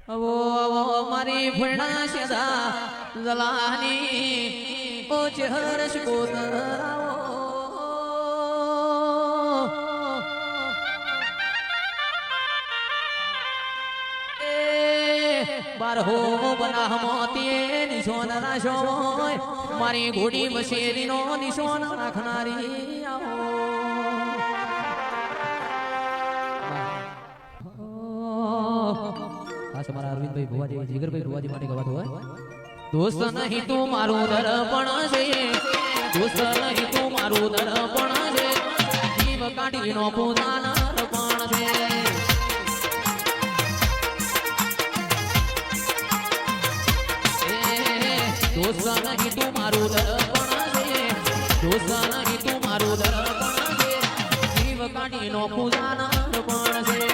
वो मारी फणा सदा जलानी ओ चहरश कोतराओ बारहो बना मोती निशोन राशोय मारी घोड़ी बसेरी नो निशोन राखनारी आओ हमारा अरविंद भाई भुवाजी जिगर भाई भुवाजी माटे गवात हुआ दोस्त नहीं तू मारू दर्पण से दोस्त नहीं तू मारू दर्पण से जीव काटी नो पूजान अर्पण से दोस्त नहीं तू मारू दर्पण से दोस्त नहीं तू मारू दर्पण से जीव काटी नो पूजान अर्पण से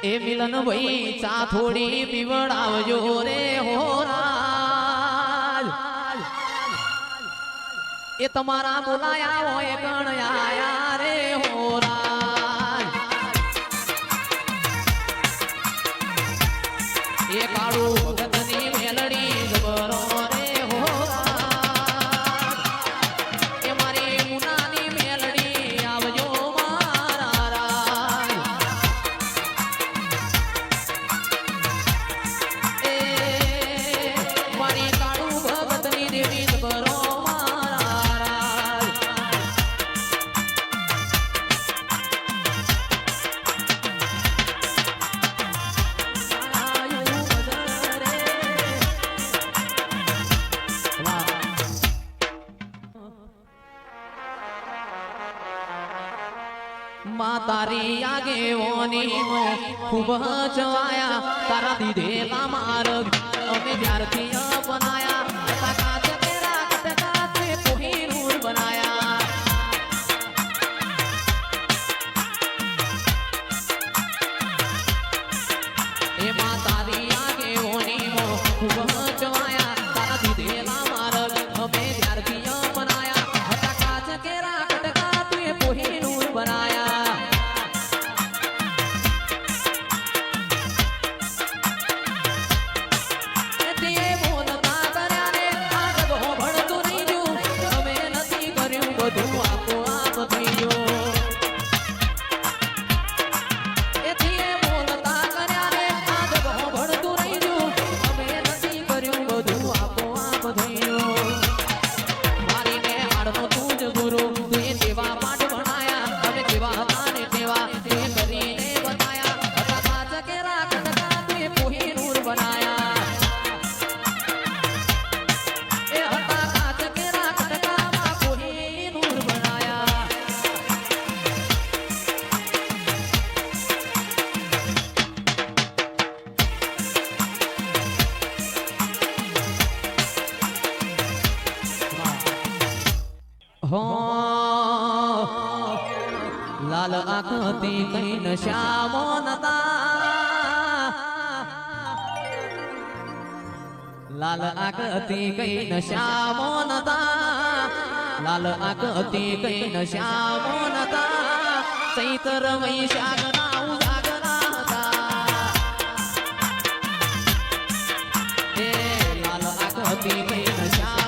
ए मिलन भाई चा थोड़ी पीवड़ावजो रे हो राज ए तुम्हारा बुलाया वो कण आया रे हो राज ए काड़ू भगतनी मेलड़ी जबरो रे हो राज ए मारी मुनानी मेलड़ी आवजो मारा राज तारी आगे ओनी खूब चवाया तारा दीदेला मार्ग अमे ज्यारथी अपनाया काच तेरा कटकाते कोहिनूर बनाया ए मां तारी आगे ओनी खूब चवाया तारा दीदेला मार्ग अमे ज्यारथी अपनाया काच तेरा कटकाते कोहिनूर बनाया हो लाल आंखती कहीं नशा मोनता लाल आंखती कहीं नशा मोनता लाल आंखती कहीं नशा मोनता चैत्र वैशाख नाऊ जागरा था लाल आंखती कहीं नशा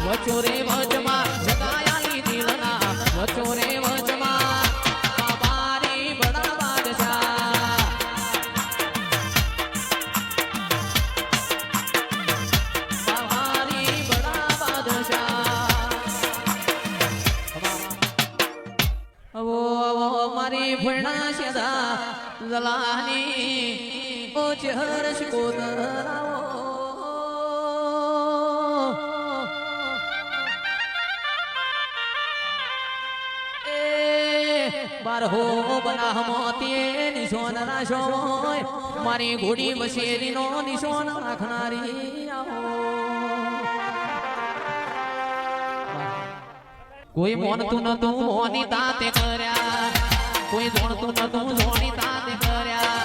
વચોરે વચમાં જગાયાલી દિલના વચોરે વચમાં બાબારી બડા બાદશાહ બાબારી બડા બાદશાહ ઓ મારી ભણા સદા જલાની ઓ ચહરશ કોદરાઓ બારહો બનાહ મોતીએ નિશોન રાશોય મારી ઘોડી વસેરીનો નિશોન રાખનારી આવો કોઈ મોનતું નતું મોની તાતે કર્યા કોઈ જોણતું નતું જોણી તાતે કર્યા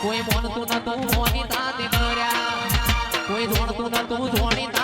કોઈ મોનતું નતું મોની તાતે કર્યા કોઈ જોણતું નતું જોણી